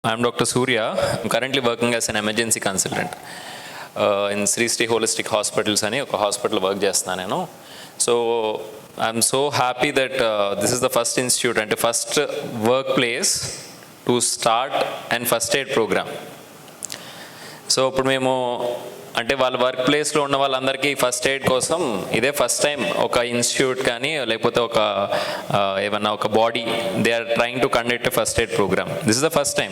I'm Dr. Surya. I'm currently working as an emergency consultant in Sri Sri Holistic Hospitals అని ఒక hospital work చేస్తున్నాను నేను. So I'm so happy that this is the first institute అంటే first work place to start and first aid program. సో ఇప్పుడు మేము అంటే వాళ్ళ వర్క్ ప్లేస్లో ఉన్న వాళ్ళందరికీ ఫస్ట్ ఎయిడ్ కోసం ఇదే ఫస్ట్ టైం ఒక ఇన్స్టిట్యూట్ కానీ లేకపోతే ఒక ఏమన్నా ఒక body they are trying to conduct first aid program. This is the first time.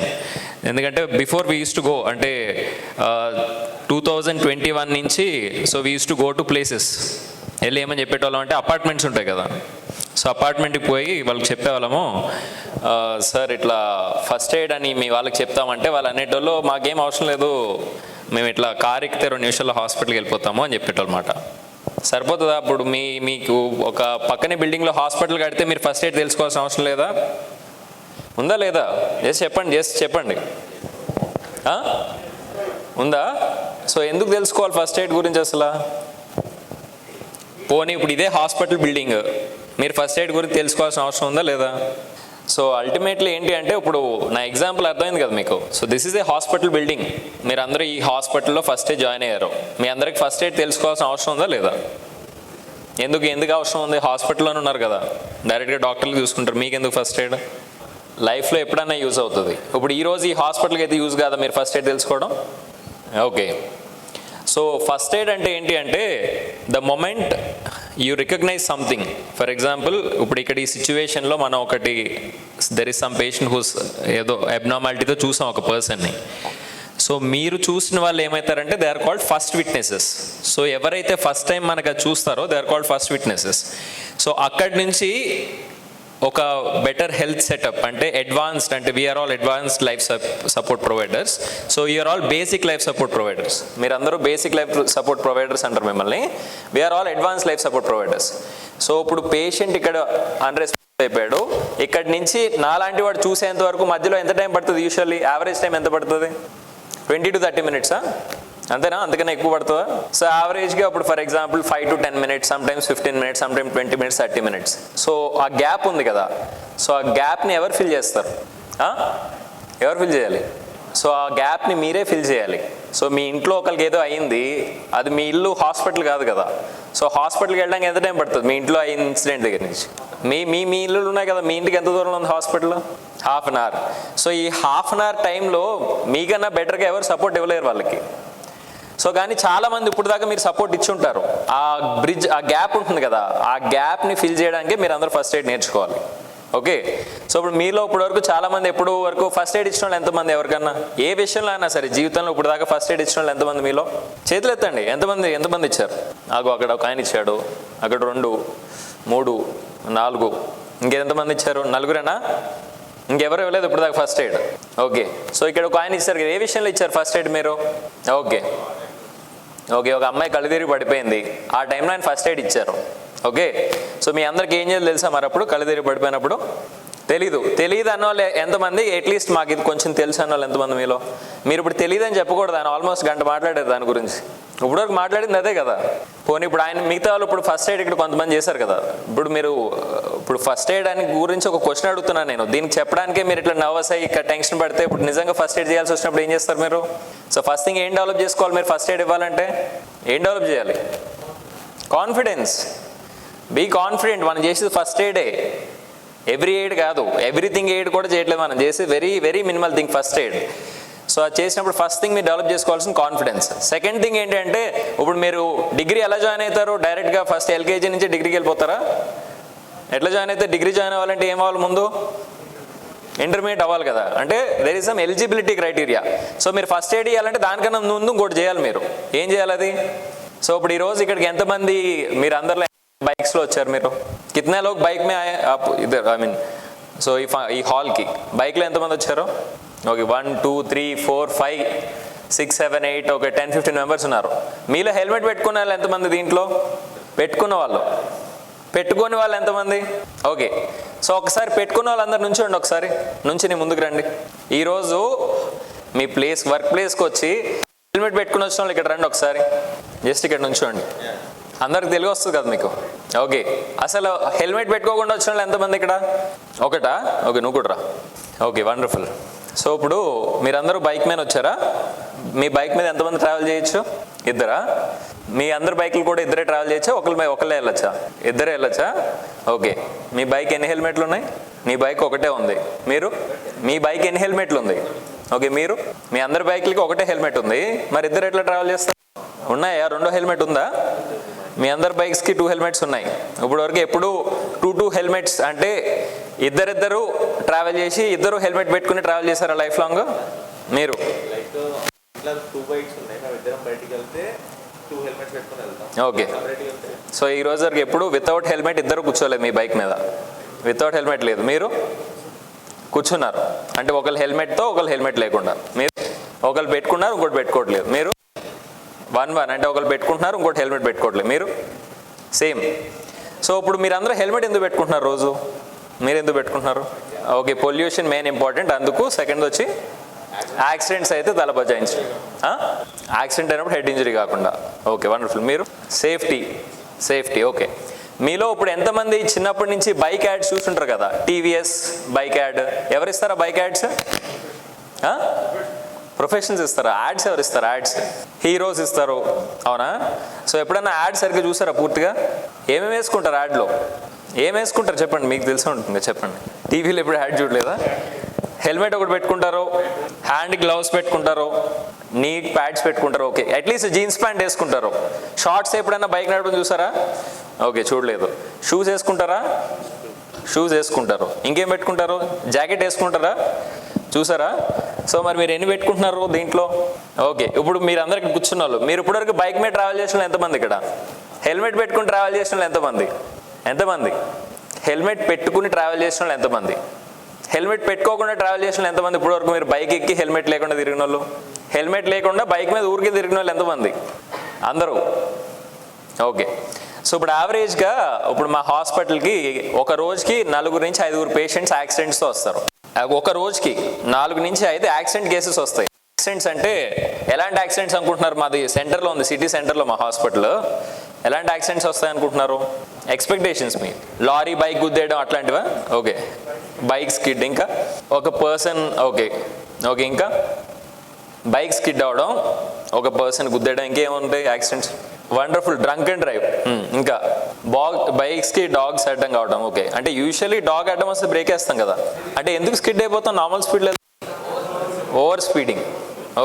ఎందుకంటే before we use to go అంటే 2021 నుంచి so we use to go to places వెళ్ళి ఏమని చెప్పేటోళ్ళం అంటే అపార్ట్మెంట్స్ ఉంటాయి కదా, సో అపార్ట్మెంట్కి పోయి వాళ్ళకి చెప్పేవాళ్ళము సార్ ఇట్లా ఫస్ట్ ఎయిడ్ అని మీ వాళ్ళకి చెప్తామంటే వాళ్ళు అనేటోళ్ళు మాకేం అవసరం లేదు, మేము ఇట్లా కారు ఎక్కితే 2 నిమిషాల్లో హాస్పిటల్కి వెళ్ళిపోతాము అని చెప్పేటోళ్ళమాట. సరిపోతుందా? అప్పుడు మీకు ఒక పక్కనే బిల్డింగ్లో హాస్పిటల్ కడితే మీరు ఫస్ట్ ఎయిడ్ తెలుసుకోవాల్సిన అవసరం లేదా? ఉందా లేదా? జస్ట్ చెప్పండి ఉందా? సో ఎందుకు తెలుసుకోవాలి ఫస్ట్ ఎయిడ్ గురించి అసలు? పోనీ ఇప్పుడు ఇదే హాస్పిటల్ బిల్డింగ్, మీరు ఫస్ట్ ఎయిడ్ గురించి తెలుసుకోవాల్సిన అవసరం ఉందా లేదా? సో అల్టిమేట్లీ ఏంటి అంటే ఇప్పుడు నా ఎగ్జాంపుల్ అర్థమైంది కదా మీకు. So this is a hospital building, మీరు అందరూ ఈ హాస్పిటల్లో ఫస్ట్ ఎయిడ్ జాయిన్ అయ్యారు, మీ అందరికి ఫస్ట్ ఎయిడ్ తెలుసుకోవాల్సిన అవసరం ఉందా లేదా? ఎందుకు అవసరం ఉంది? హాస్పిటల్లోనే ఉన్నారు కదా, డైరెక్ట్గా డాక్టర్లు చూసుకుంటారు, మీకు ఎందుకు ఫస్ట్ ఎయిడ్? లైఫ్లో ఎప్పుడన్నా యూజ్ అవుతుంది. ఇప్పుడు ఈరోజు ఈ హాస్పిటల్కి అయితే యూజ్ కాదా మీరు ఫస్ట్ ఎయిడ్ తెలుసుకోవడం? ఓకే. సో ఫస్ట్ ఎయిడ్ అంటే ఏంటి అంటే the moment you recognize something. For example ఇప్పుడు ఇక్కడ ఈ సిచ్యువేషన్లో మనం ఒకటి there is some patient whose ఏదో అబ్నార్మాలిటీతో చూసాం ఒక పర్సన్ని. సో మీరు చూసిన వాళ్ళు ఏమవుతారంటే they are called first witnesses. So ఎవరైతే ఫస్ట్ టైం మనకు అది చూస్తారో they are called first witnesses. So అక్కడి నుంచి ఒక బెటర్ హెల్త్ సెటప్ అంటే అడ్వాన్స్డ్ అంటే we are all advanced life support providers. So you are all basic life support providers. మీరు అందరూ బేసిక్ లైఫ్ సపోర్ట్ ప్రొవైడర్స్ అంటారు మిమ్మల్ని. We are all advance life support providers. So ఇప్పుడు పేషెంట్ ఇక్కడ అన్రెస్పాన్స్ అయిపోయాడు, ఇక్కడి నుంచి నాలాంటి వాడు చూసేంత వరకు మధ్యలో ఎంత టైం పడుతుంది? యూజువల్లీ యావరేజ్ టైం ఎంత పడుతుంది? 20 to 30 minutes అంతేనా? అంతకన్నా ఎక్కువ పడుతుందా? సో యావరేజ్గా ఇప్పుడు for example 5 to 10 minutes, sometimes 15 minutes, sometimes 20 minutes, 30 minutes. So ఆ గ్యాప్ ఉంది కదా, సో ఆ గ్యాప్ని ఎవరు ఫిల్ చేస్తారు? ఎవరు ఫిల్ చేయాలి? సో ఆ గ్యాప్ని మీరే ఫిల్ చేయాలి. సో మీ ఇంట్లో ఒకరికి ఏదో అయింది, అది మీ ఇల్లు హాస్పిటల్ కాదు కదా. సో హాస్పిటల్కి వెళ్ళడానికి ఎంత టైం పడుతుంది? మీ ఇంట్లో అయిన ఇన్సిడెంట్ దగ్గర నుంచి మీ ఇల్లు ఉన్నాయి కదా, మీ ఇంటికి ఎంత దూరంలో ఉంది హాస్పిటల్? 1/2 an hour. సో ఈ 1/2 an hour టైంలో మీకన్నా బెటర్గా ఎవరు సపోర్ట్ ఇవ్వలేరు వాళ్ళకి. సో కానీ చాలామంది ఇప్పుడు దాకా మీరు సపోర్ట్ ఇచ్చి ఉంటారు, ఆ బ్రిడ్జ్ ఆ గ్యాప్ ఉంటుంది కదా, ఆ గ్యాప్ని ఫిల్ చేయడానికి మీరు అందరూ ఫస్ట్ ఎయిడ్ నేర్చుకోవాలి. ఓకే. సో ఇప్పుడు మీలో ఇప్పుడు వరకు చాలామంది ఎప్పుడు వరకు ఫస్ట్ ఎయిడ్ ఇచ్చిన వాళ్ళు ఎంతమంది? ఎవరికన్నా ఏ విషయంలో అయినా సరే జీవితంలో ఇప్పుడు దాకా ఫస్ట్ ఎయిడ్ ఇచ్చిన వాళ్ళు ఎంతమంది మీలో? చేతులు ఎత్తండి. ఎంతమంది ఇచ్చారు? అక్కడ ఒక ఆయన ఇచ్చాడు, అక్కడ 2, 3, 4, ఇంకెంతమంది ఇచ్చారు? 4రేనా? ఇంకెవరు ఇవ్వలేదు ఇప్పుడు దాకా ఫస్ట్ ఎయిడ్? ఓకే. సో ఇక్కడ ఒక ఆయన ఇచ్చారు, ఏ విషయంలో ఇచ్చారు ఫస్ట్ ఎయిడ్ మీరు? ఓకే. ఒక అమ్మాయి కళ్ళు తిరిగి పడిపోయింది, ఆ టైంలో ఆయన ఫస్ట్ ఎయిడ్ ఇచ్చారు. ఓకే. సో మీ అందరికి ఏం చేయాలి తెలుసా? మరి అప్పుడు కళ్ళు తిరిగి పడిపోయినప్పుడు తెలియదు అన్న వాళ్ళు ఎంతమంది? అట్లీస్ట్ మాకు ఇది కొంచెం తెలుసు అన్న వాళ్ళు ఎంతమంది మీలో? మీరు ఇప్పుడు తెలియదని చెప్పకూడదు, ఆయన ఆల్మోస్ట్ గంట మాట్లాడారు దాని గురించి. ఇప్పటివరకు మాట్లాడింది అదే కదా. పోనీ ఇప్పుడు ఆయన మిగతా వాళ్ళు ఇప్పుడు ఫస్ట్ ఎయిడ్ ఇక్కడ కొంతమంది చేశారు కదా, ఇప్పుడు ఫస్ట్ ఎయిడ్ అని గురించి ఒక క్వశ్చన్ అడుగుతున్నాను నేను. దీనికి చెప్పడానికే మీరు ఇట్లా నర్వస్ అయ్యి ఇక్కడ టెన్షన్ పడితే ఇప్పుడు నిజంగా ఫస్ట్ ఎయిడ్ చేయాల్సి వచ్చినప్పుడు ఏం చేస్తారు మీరు? సో ఫస్ట్ థింగ్ ఏం డెవలప్ చేసుకోవాలి మీరు? ఫస్ట్ ఎయిడ్ ఇవ్వాలంటే ఏం డెవలప్ చేయాలి? కాన్ఫిడెన్స్. Be confident. మనం చేసేది ఫస్ట్ ఎయిడే, ఎవ్రీ ఎయిడ్ కాదు, ఎవ్రీథింగ్ ఎయిడ్ కూడా చేయట్లేదు మనం, చేసి very minimal thing first aid. So అది చేసినప్పుడు ఫస్ట్ థింగ్ మీరు డెవలప్ చేసుకోవాల్సిన కాన్ఫిడెన్స్. సెకండ్ థింగ్ ఏంటంటే ఇప్పుడు మీరు డిగ్రీ ఎలా జాయిన్ అవుతారు? డైరెక్ట్గా ఫస్ట్ ఎల్కేజీ నుంచి డిగ్రీకి వెళ్ళిపోతారా? ఎట్లా జాయిన్ అయితే? డిగ్రీ జాయిన్ అవ్వాలంటే ఏం అవ్వాలి? ముందు ఇంటర్మీడియట్ అవ్వాలి కదా. అంటే there is some eligibility criteria. So మీరు ఫస్ట్ ఎయిడ్ ఇవ్వాలంటే దానికన్నా ముందు ఇంకోటి చేయాలి. మీరు ఏం చేయాలి అది? సో ఇప్పుడు ఈరోజు ఇక్కడికి ఎంతమంది మీరు అందరిలో బైక్స్లో వచ్చారు? మీరు కితనే లోగ్ బైక్ మే ఇద్దరు ఐ మీన్ సో ఈ హాల్కి బైక్లో ఎంతమంది వచ్చారు? ఓకే. 1, 2, 3, 4, 5, 6, 7, 8 ఓకే 10-15 మెంబర్స్ ఉన్నారు. మీలో హెల్మెట్ పెట్టుకున్న వాళ్ళు ఎంతమంది? దీంట్లో పెట్టుకుని వాళ్ళు ఎంతమంది? ఓకే. సో ఒకసారి పెట్టుకున్న వాళ్ళందరూ నుంచోండి, ఒకసారి నుంచి ముందుకు రండి. ఈరోజు మీ వర్క్ ప్లేస్కి వచ్చి హెల్మెట్ పెట్టుకుని వచ్చిన వాళ్ళు ఇక్కడ రండి ఒకసారి, జస్ట్ ఇక్కడ నుంచోండి. అందరికి తెలుగు వస్తుంది కదా మీకు? ఓకే. అసలు హెల్మెట్ పెట్టుకోకుండా వచ్చిన వాళ్ళు ఎంతమంది ఇక్కడ? ఒకటా? ఓకే, నువ్వు కూడా రా. Okay, wonderful. సో ఇప్పుడు మీరందరూ బైక్ మీద వచ్చారా? మీ బైక్ మీద ఎంతమంది ట్రావెల్ చేయొచ్చు? ఇద్దరా? మీ అందరు బైకులు కూడా ఇద్దరే ట్రావెల్ చేయొచ్చా? ఒకళ్ళే వెళ్ళొచ్చా? ఇద్దరే వెళ్ళొచ్చా? ఓకే. మీ బైక్ ఎన్ని హెల్మెట్లు ఉన్నాయి? మీ బైక్ ఒకటే ఉంది. మీరు మీ బైక్ ఎన్ని హెల్మెట్లు ఉంది? ఓకే. మీరు మీ అందరి బైక్లకి ఒకటే హెల్మెట్ ఉంది, మరి ఇద్దరు ఎట్లా ట్రావెల్ చేస్తారు? ఉన్నాయా? రెండో హెల్మెట్ ఉందా? మీ అందరి బైక్స్కి 2 హెల్మెట్స్ ఉన్నాయి. ఇప్పుడు వరకు ఎప్పుడు 2 హెల్మెట్స్ అంటే ఇద్దరు ట్రావెల్ చేసి ఇద్దరు హెల్మెట్ పెట్టుకుని ట్రావెల్ చేశారా లైఫ్ లాంగ్? మీరు ఓకే. సో ఈ రోజు వరకు ఎప్పుడు వితౌట్ హెల్మెట్ ఇద్దరు కూర్చోలేదు మీ బైక్ మీద? వితౌట్ హెల్మెట్ లేదు, మీరు కూర్చున్నారు. అంటే ఒకళ్ళు హెల్మెట్తో ఒకళ్ళు హెల్మెట్ లేకుండా. మీరు ఒకళ్ళు పెట్టుకున్నారు, ఇంకోటి పెట్టుకోవట్లేదు. మీరు 1-1 అంటే ఒకళ్ళు పెట్టుకుంటున్నారు, ఇంకోటి హెల్మెట్ పెట్టుకోవట్లేదు. మీరు సేమ్. సో ఇప్పుడు మీరందరూ హెల్మెట్ ఎందుకు పెట్టుకుంటున్నారు రోజు? మీరు ఎందుకు పెట్టుకుంటున్నారు? Okay, pollution main important. అందుకు సెకండ్ వచ్చి యాక్సిడెంట్స్ అయితే తల బజాయించడం. యాక్సిడెంట్ అయినప్పుడు హెడ్ ఇంజరీ కాకుండా. Okay, wonderful. మీరు సేఫ్టీ. ఓకే. మీలో ఇప్పుడు ఎంతమంది చిన్నప్పటి నుంచి బైక్ యాడ్స్ చూస్తుంటారు కదా? టీవీఎస్ బైక్ యాడ్ ఎవరిస్తారా? బైక్ యాడ్స్ ప్రొఫెషనల్స్ ఇస్తారా? యాడ్స్ ఎవరు ఇస్తారు? యాడ్స్ హీరోస్ ఇస్తారు, అవునా? సో ఎప్పుడైనా యాడ్ సరిగ్గా చూసారా పూర్తిగా? ఏమేమి వేసుకుంటారు యాడ్లో? ఏం వేసుకుంటారు చెప్పండి, మీకు తెలిసి ఉంటుంది, చెప్పండి. టీవీలో ఎప్పుడు యాడ్ చూడలేదా? హెల్మెట్ ఒకటి పెట్టుకుంటారు, హ్యాండ్ గ్లౌస్ పెట్టుకుంటారు, నీట్ ప్యాడ్స్ పెట్టుకుంటారు. ఓకే, అట్లీస్ట్ జీన్స్ ప్యాంట్ వేసుకుంటారు. షార్ట్స్ ఎప్పుడైనా బైక్ నడపడం చూసారా? ఓకే, చూడలేదు. షూస్ వేసుకుంటారా? షూస్ వేసుకుంటారు. ఇంకేం పెట్టుకుంటారు? జాకెట్ వేసుకుంటారా? చూసారా? సో మరి మీరు ఎన్ని పెట్టుకుంటున్నారు దీంట్లో? ఓకే, ఇప్పుడు మీరు అందరికి కూర్చున్న వాళ్ళు, మీరు ఇప్పటివరకు బైక్ మీద ట్రావెల్ చేసిన వాళ్ళు ఎంతమంది? ఇక్కడ హెల్మెట్ పెట్టుకుని ట్రావెల్ చేసిన వాళ్ళు ఎంతమంది? హెల్మెట్ పెట్టుకుని ట్రావెల్ చేసిన వాళ్ళు ఎంతమంది? హెల్మెట్ పెట్టుకోకుండా ట్రావెల్ చేసిన వాళ్ళు ఎంతమంది? ఇప్పటివరకు మీరు బైక్ ఎక్కి హెల్మెట్ లేకుండా తిరిగిన వాళ్ళు, హెల్మెట్ లేకుండా బైక్ మీద ఊరికి తిరిగిన వాళ్ళు ఎంతమంది? అందరూ. ఓకే. సో ఇప్పుడు యావరేజ్గా ఇప్పుడు మా హాస్పిటల్కి ఒక రోజుకి 4 నుంచి 5 పేషెంట్స్ యాక్సిడెంట్స్తో వస్తారు. ఒక రోజుకి 4 నుంచి 5 యాక్సిడెంట్ కేసెస్ వస్తాయి. యాక్సిడెంట్స్ అంటే ఎలాంటి యాక్సిడెంట్స్ అనుకుంటున్నారు? మాది సెంటర్లో ఉంది, సిటీ సెంటర్లో మా హాస్పిటల్. ఎలాంటి యాక్సిడెంట్స్ వస్తాయి అనుకుంటున్నారు? ఎక్స్పెక్టేషన్స్ మీ లారీ బైక్ గుద్దేయడం అట్లాంటివా? ఓకే, బైక్ స్కిడ్, ఇంకా ఒక పర్సన్. ఓకే, ఇంకా బైక్ స్కిడ్ అవడం, ఒక పర్సన్ గుద్దేయడం, ఇంకేముంటాయి accidents? Wonderful. Drunk and drive, ఇంకా బైక్స్కి డాగ్స్ అడ్డం కావడం. ఓకే, అంటే యూజువల్లీ డాగ్ అడ్డం వస్తే బ్రేక్ వేస్తాం కదా, అంటే ఎందుకు స్కిడ్ అయిపోతాం? నార్మల్ స్పీడ్లో ఓవర్ స్పీడింగ్.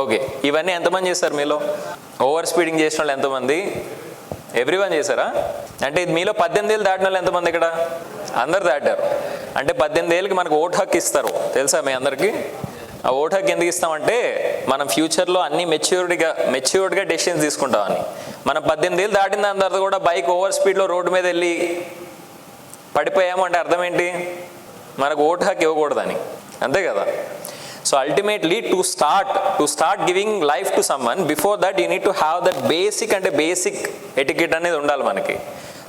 ఓకే, ఇవన్నీ ఎంతమంది చేస్తారు మీలో? ఓవర్ స్పీడింగ్ చేసిన వాళ్ళు ఎంతమంది? ఎవ్రీవన్ చేశారా? అంటే మీలో 18 ఏళ్ళు దాటిన వాళ్ళు ఎంతమంది ఇక్కడ? అందరు దాటారు. అంటే 18 ఏళ్ళకి మనకు ఓటు హక్కు ఇస్తారు, తెలుసా మీ అందరికీ? ఆ ఓటు హక్కు ఎందుకు ఇస్తామంటే మనం ఫ్యూచర్లో అన్ని మెచ్యూర్డ్గా డెసిషన్స్ తీసుకుంటామని. మనం 18 ఏళ్ళు దాటిన దాని తర్వాత కూడా బైక్ ఓవర్ స్పీడ్లో రోడ్డు మీద వెళ్ళి పడిపోయాము అంటే అర్థం ఏంటి? మనకు ఓటు హక్కు ఇవ్వకూడదని, అంతే కదా? So ultimately to start giving life to someone, before that you need to have that basic etiquette అనేది ఉండాలి మనకి.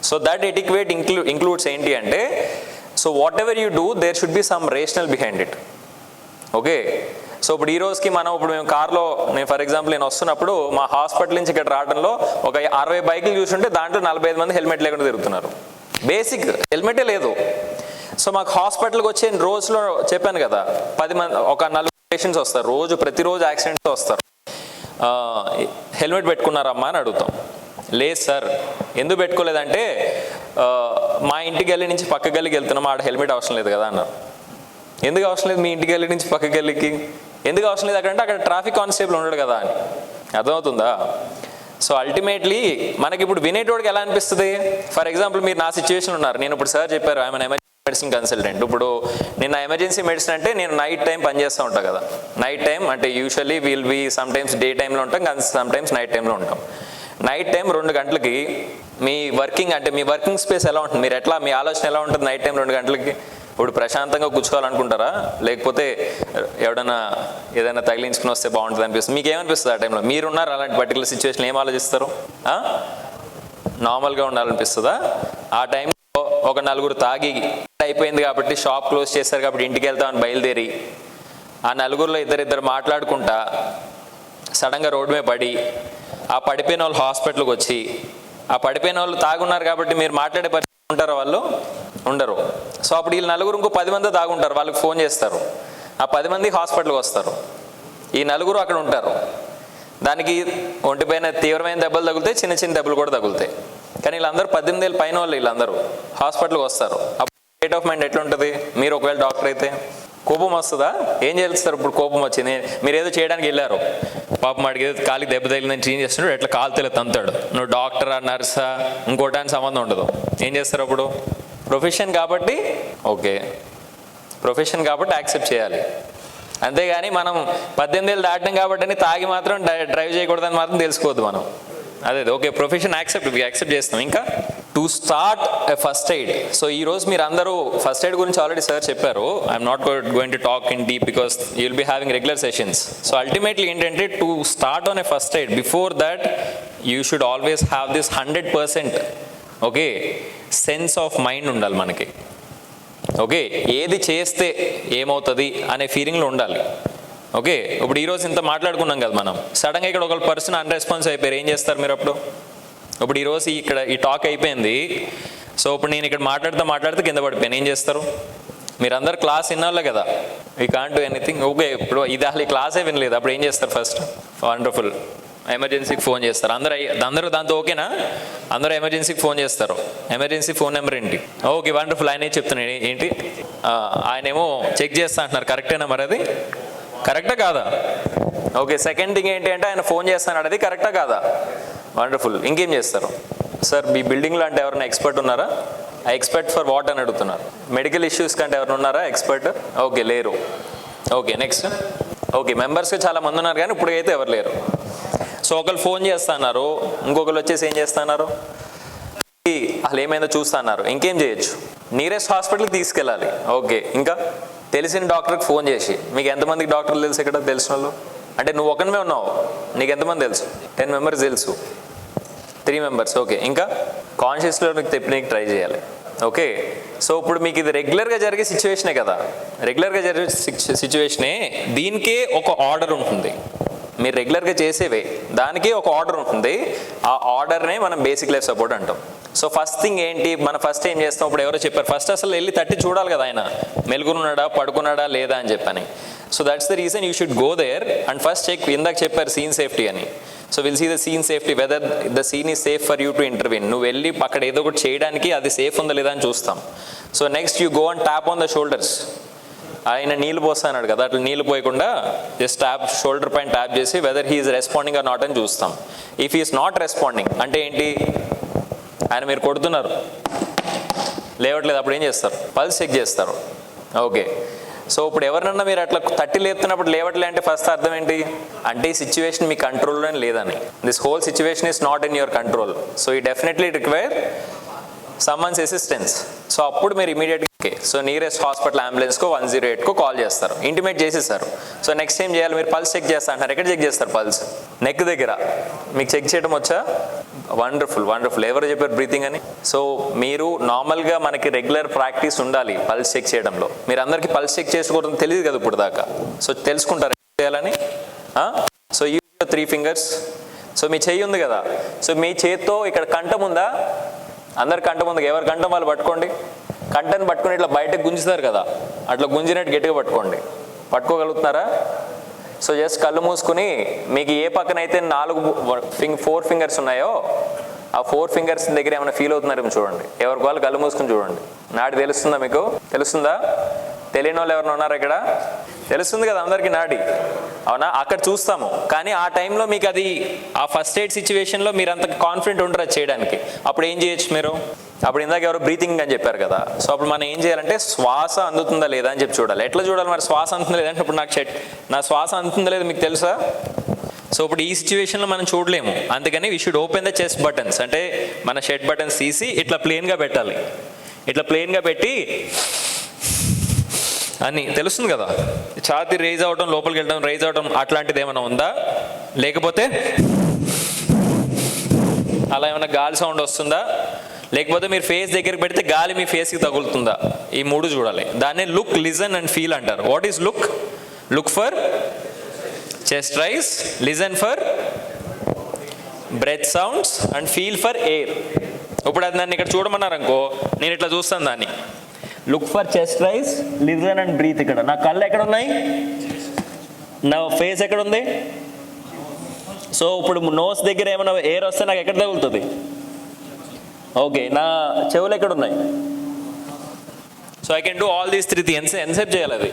సో దట్ ఎటిక్వేట్ ఇంక్లూడ్స్ ఏంటి అంటే, so whatever you do there should be some rational behind it. Okay, so ఇప్పుడు ఈ రోజుకి ఇప్పుడు మేము కార్లో, ఫర్ ఎగ్జాంపుల్ నేను వస్తున్నప్పుడు మా హాస్పిటల్ నుంచి ఇక్కడ రావడంలో ఒక 60 బైకులు చూస్తుంటే దాంట్లో 45 మంది హెల్మెట్ లేకుండా తిరుగుతున్నారు. బేసిక్ హెల్మెటే లేదు. సో మాకు హాస్పిటల్కి వచ్చే రోజులో చెప్పాను కదా, 10 మంది, ఒక 40 పేషెంట్స్ వస్తారు ప్రతిరోజు యాక్సిడెంట్స్ వస్తారు. హెల్మెట్ పెట్టుకున్నారమ్మా అని అడుగుతాం. లేదు సార్. ఎందుకు పెట్టుకోలేదంటే మా ఇంటి గల్లీ నుంచి పక్క గల్లీకి వెళ్తున్నాం, ఆడ హెల్మెట్ అవసరం లేదు కదా అన్నారు. ఎందుకు అవసరం లేదు మీ ఇంటి గల్లీ నుంచి పక్క గల్లీకి? ఎందుకు అవసరం లేదు అక్కడ ట్రాఫిక్ కానిస్టేబుల్ ఉండడు కదా అని. అర్థమవుతుందా? సో అల్టిమేట్లీ మనకి ఇప్పుడు వినేటోడికి ఎలా అనిపిస్తుంది? ఫర్ ఎగ్జాంపుల్ మీరు నా సిచ్యువేషన్ ఉన్నారు, నేను ఇప్పుడు సార్ చెప్పారు ఐఎమ్ ఎమర్జెన్సీ మెడిసిన్ కన్సల్టెంట్. ఇప్పుడు నేను నా ఎమర్జెన్సీ మెడిసిన్ అంటే నేను నైట్ టైం పనిచేస్తూ ఉంటాను కదా. నైట్ టైం అంటే usually will be some times day టైంలో ఉంటాం, సమ్ టైమ్స్ నైట్ టైంలో ఉంటాం. నైట్ టైం 2 గంటలకి మీ వర్కింగ్ స్పేస్ ఎలా ఉంటుంది? మీ ఆలోచన ఎలా ఉంటుంది నైట్ టైం 2 గంటలకి? ఇప్పుడు ప్రశాంతంగా కూర్చోవాలనుకుంటారా, లేకపోతే ఏదైనా తగిలించుకుని వస్తే బాగుంటుంది అనిపిస్తుంది? మీకు ఏమనిపిస్తుంది ఆ టైంలో? మీరున్నారు అలాంటి పర్టికులర్ సిచ్యువేషన్, ఏం ఆలోచిస్తారు? నార్మల్గా ఉండాలనిపిస్తుందా? ఆ టైంలో ఒక 4 తాగి అయిపోయింది కాబట్టి, షాప్ క్లోజ్ చేస్తారు కాబట్టి ఇంటికి వెళ్తామని బయలుదేరి, ఆ 4లో ఇద్దరు మాట్లాడుకుంటా సడన్గా రోడ్డు మీద పడి, ఆ పడిపోయిన వాళ్ళు హాస్పిటల్కి వచ్చి, ఆ పడిపోయిన వాళ్ళు తాగున్నారు కాబట్టి మీరు మాట్లాడే పరిస్థితి ఉంటారా? వాళ్ళు ఉండరు. సో అప్పుడు వీళ్ళు 4 ఇంకో 10 మంది తాగుంటారు, వాళ్ళకి ఫోన్ చేస్తారు, ఆ 10 మంది హాస్పిటల్కి వస్తారు, ఈ 4 అక్కడ ఉంటారు. దానికి ఒంటిపైన తీవ్రమైన దెబ్బలు తగులుతాయి, చిన్న చిన్న దెబ్బలు కూడా తగులుతాయి. కానీ వీళ్ళందరూ 18 ఏళ్ళ పైన వాళ్ళు, వీళ్ళందరూ హాస్పిటల్కి వస్తారు. అప్పుడు స్టేట్ ఆఫ్ మైండ్ ఎట్లుంటుంది? మీరు ఒకవేళ డాక్టర్ అయితే కోపం వస్తుందా? ఏం చేస్తారు ఇప్పుడు? కోపం వచ్చింది, మీరు ఏదో చేయడానికి వెళ్ళారు, పాపం వాడికి ఏదో కాలికి దెబ్బ తగిలిందని చేంజ్ చేస్తున్నాడు, ఎట్లా కాలు తెలు తంతాడు. నువ్వు డాక్టరా, నర్సా, ఇంకోటానికి సంబంధం ఉండదు. ఏం చేస్తారు అప్పుడు? ప్రొఫెషన్ కాబట్టి ఓకే, ప్రొఫెషన్ కాబట్టి యాక్సెప్ట్ చేయాలి. అంతేగాని మనం 18 ఏళ్ళు దాటం కాబట్టి అని తాగి మాత్రం డ్రైవ్ చేయకూడదని మాత్రం తెలుసుకోవద్దు మనం. అదే ఓకే, ప్రొఫెషన్ యాక్సెప్ట్ చేస్తాం. ఇంకా to start a first aid. So ఈరోజు మీరు అందరూ ఫస్ట్ ఎయిడ్ గురించి ఆల్రెడీ సార్ చెప్పారు. I'm not going to talk in deep because you will be having regular sessions. So ultimately ఏంటంటే to start on a first aid, before that you should always have this 100% okay sense of mind ఉండాలి మనకి. Okay, ఏది చేస్తే ఏమవుతుంది అనే ఫీలింగ్లో ఉండాలి. Okay, ఇప్పుడు ఈరోజు ఇంత మాట్లాడుకున్నాం కదా మనం, సడన్గా ఇక్కడ ఒక పర్సన్ అన్రెస్పాన్స్ అయిపోయారు, ఏం చేస్తారు మీరు అప్పుడు? ఇప్పుడు ఈరోజు ఇక్కడ ఈ టాక్ అయిపోయింది, సో ఇప్పుడు నేను ఇక్కడ మాట్లాడుతూ కింద పడిపోయాను, ఏం చేస్తారు? మీరందరు క్లాస్ వినాలే కదా, we can't do anything. Okay, ఇప్పుడు ఇది అసలు ఈ క్లాసే వినలేదు, అప్పుడు ఏం చేస్తారు? ఫస్ట్ వండర్ఫుల్, ఎమర్జెన్సీకి ఫోన్ చేస్తారు. అందరూ దాంతో ఓకేనా? అందరూ ఎమర్జెన్సీకి ఫోన్ చేస్తారు. ఎమర్జెన్సీ ఫోన్ నెంబర్ ఏంటి? ఓకే వండర్ఫుల్, ఆయనే చెప్తున్నాడు. ఏంటి? ఆయనేమో చెక్ చేస్తా అంటున్నారు, కరెక్టేనా? మరి అది కరెక్టా కాదా? ఓకే, సెకండ్ థింగ్ ఏంటి అంటే ఆయన ఫోన్ చేస్తున్నాడు, అది కరెక్టా కాదా? వండర్ఫుల్. ఇంకేం చేస్తారు? సార్ మీ బిల్డింగ్లో అంటే ఎవరైనా ఎక్స్పర్ట్ ఉన్నారా? ఎక్స్పర్ట్ ఫర్ వాట్ అని అడుగుతున్నారు. మెడికల్ ఇష్యూస్ కంటే ఎవరైనా ఉన్నారా ఎక్స్పర్ట్? ఓకే, లేరు. Okay, next. ఓకే, మెంబర్స్గా చాలా మంది ఉన్నారు కానీ ఇప్పుడైతే ఎవరు లేరు. సో ఒకరు ఫోన్ చేస్తున్నారు, ఇంకొకరు వచ్చేసి ఏం చేస్తున్నారు? అసలు ఏమైందో చూస్తున్నారు. ఇంకేం చేయొచ్చు? నియరెస్ట్ హాస్పిటల్కి తీసుకెళ్ళాలి. ఓకే, ఇంకా తెలిసిన డాక్టర్కి ఫోన్ చేసి, మీకు ఎంతమందికి డాక్టర్లు తెలుసు ఇక్కడ? తెలిసిన వాళ్ళు అంటే నువ్వు ఒకరిమే ఉన్నావు, నీకు ఎంతమంది తెలుసు? 10 మెంబర్స్ తెలుసు, 3 మెంబర్స్. ఓకే, ఇంకా కాన్షియస్లో తెప్పడానికి ట్రై చేయాలి. ఓకే, సో ఇప్పుడు మీకు ఇది రెగ్యులర్గా జరిగే సిచ్యువేషనే కదా, రెగ్యులర్గా జరిగే సిచ్యువేషనే. దీనికే ఒక ఆర్డర్ ఉంటుంది, మీరు రెగ్యులర్గా చేసేవే దానికి ఒక ఆర్డర్ ఉంటుంది. ఆ ఆర్డర్నే మనం బేసిక్ లైఫ్ సపోర్ట్ అంటాం. సో ఫస్ట్ థింగ్ ఏంటి? మనం ఫస్ట్ ఏం చేస్తాం? ఇప్పుడు ఎవరో చెప్పారు, ఫస్ట్ అసలు వెళ్ళి తట్టి చూడాలి కదా ఆయన మెలుగున్నాడా, పడుకున్నాడా లేదా అని చెప్పని. So that's the reason you should go there and first check. ఇందాక చెప్పారు సీన్ సేఫ్టీ అని. So will see the scene safety, whether the scene is safe for you to intervene. నువ్వు వెళ్ళి అక్కడ ఏదో ఒకటి చేయడానికి అది సేఫ్ ఉందా లేదా అని చూస్తాం. So next you go and tap on the shoulders. ఆయన నీళ్ళు పోస్తాడు కదా, అట్లా నీళ్ళు పోయకుండా జస్ట్ ట్యాప్, షోల్డర్ పైన ట్యాప్ చేసి whether he is responding or not అని చూస్తాం. If he is not responding అంటే ఏంటి? ఆయన మీరు కొడుతున్నారు, లేవట్లేదు, అప్పుడు ఏం చేస్తారు? పల్స్ చెక్ చేస్తారు. ఓకే, సో ఇప్పుడు ఎవరినన్నా మీరు అట్లా తట్టి లేపుతున్నప్పుడు లేవట్లే అంటే ఫస్ట్ అర్థం ఏంటి? అంటే ఈ సిచ్యువేషన్ మీ కంట్రోల్లోనే లేదని. This whole situation is not in your control. So ఈ definitely require summons assistance. So అప్పుడు మీరు ఇమీడియట్గా ఓకే, సో నియరెస్ట్ హాస్పిటల్ అంబులెన్స్కో 108కో కాల్ చేస్తారు, ఇంటిమేట్ చేసేస్తారు. సో నెక్స్ట్ ఏం చేయాలి? మీరు పల్స్ చెక్ చేస్తా అంటారు. ఎక్కడ చెక్ చేస్తారు? పల్స్ నెక్ దగ్గర. మీకు చెక్ చేయడం వచ్చా? Wonderful wonderful. ఎవరు చెప్పారు బ్రీతింగ్ అని? సో మీరు నార్మల్గా మనకి రెగ్యులర్ ప్రాక్టీస్ ఉండాలి పల్స్ చెక్ చేయడంలో. మీరు అందరికీ పల్స్ చెక్ చేసుకోవడం తెలియదు కదా ఇప్పుడు దాకా. సో తెలుసుకుంటారు చేయాలని. So use your 3 fingers. So మీ చెయ్యి ఉంది కదా, సో మీ చేత్తో ఇక్కడ కంఠం ఉందా? అందరు కంఠం ఉంది, ఎవరి కంఠం వాళ్ళు పట్టుకోండి. కంఠను పట్టుకుని ఇట్లా బయటకు గుంజుతారు కదా, అట్లా గుంజినట్టు గట్టిగా పట్టుకోండి. పట్టుకోగలుగుతున్నారా? సో జస్ట్ కళ్ళు మూసుకుని మీకు ఏ పక్కనైతే 4 ఫింగర్స్ ఉన్నాయో ఆ 4 ఫింగర్స్ దగ్గర ఏమైనా ఫీల్ అవుతున్నారేమో చూడండి. ఎవరికి వాళ్ళు కళ్ళు మూసుకుని చూడండి. నాడి తెలుస్తుందా మీకు? తెలుస్తుందా? తెలియని వాళ్ళు ఎవరైనా ఉన్నారా ఇక్కడ? తెలుస్తుంది కదా అందరికీ నాడి, అవునా? అక్కడ చూస్తాము. కానీ ఆ టైంలో మీకు అది ఆ ఫస్ట్ ఎయిడ్ సిచ్యువేషన్లో మీరు అంత కాన్ఫిడెంట్ ఉండరు అది చేయడానికి. అప్పుడు ఏం చేయొచ్చు మీరు? అప్పుడు ఇందాక ఎవరో బ్రీతింగ్ అని చెప్పారు కదా, సో అప్పుడు మనం ఏం చేయాలంటే శ్వాస అందుతుందా లేదా అని చెప్పి చూడాలి. ఎట్లా చూడాలి మరి? శ్వాస అందుతుందా లేదంటే ఇప్పుడు నా శ్వాస అందుతుందా లేదా మీకు తెలుసా? సో ఇప్పుడు ఈ సిచ్యువేషన్లో మనం చూడలేము, అందుకని we should open the chest buttons. అంటే మన షెడ్ బటన్స్ తీసి ఇట్లా ప్లెయిన్గా పెట్టాలి. ఇట్లా ప్లెయిన్గా పెట్టి అని తెలుస్తుంది కదా, ఛాతీ రైజ్ అవడం, లోపలికి వెళ్ళడం, రైజ్ అవడం అట్లాంటిది ఏమైనా ఉందా? లేకపోతే అలా ఏమైనా గాలి సౌండ్ వస్తుందా? లేకపోతే మీరు ఫేస్ దగ్గరికి పెడితే గాలి మీ ఫేస్కి తగులుతుందా? ఈ 3 చూడాలి. దాన్నే లుక్, లిజన్ అండ్ ఫీల్ అంటారు. What is look? Look for chest rise, listen for breath sounds and feel for air. ఇప్పుడు అది నన్ను ఇక్కడ చూడమన్నారు అనుకో, నేను ఇట్లా చూస్తాను, look for chest rise, listen and breathe. ఇక్కడ నా కళ్ళు ఎక్కడ ఉన్నాయి, నా ఫేస్ ఎక్కడ ఉంది. సో ఇప్పుడు నోస్ దగ్గర ఏమైనా ఎయిర్ వస్తే నాకు ఎక్కడ తగులుతుంది? ఓకే, నా చెవులు ఎక్కడ ఉన్నాయి? So I can do all these 3 things. ఎంతసేపు చేయాలి అది?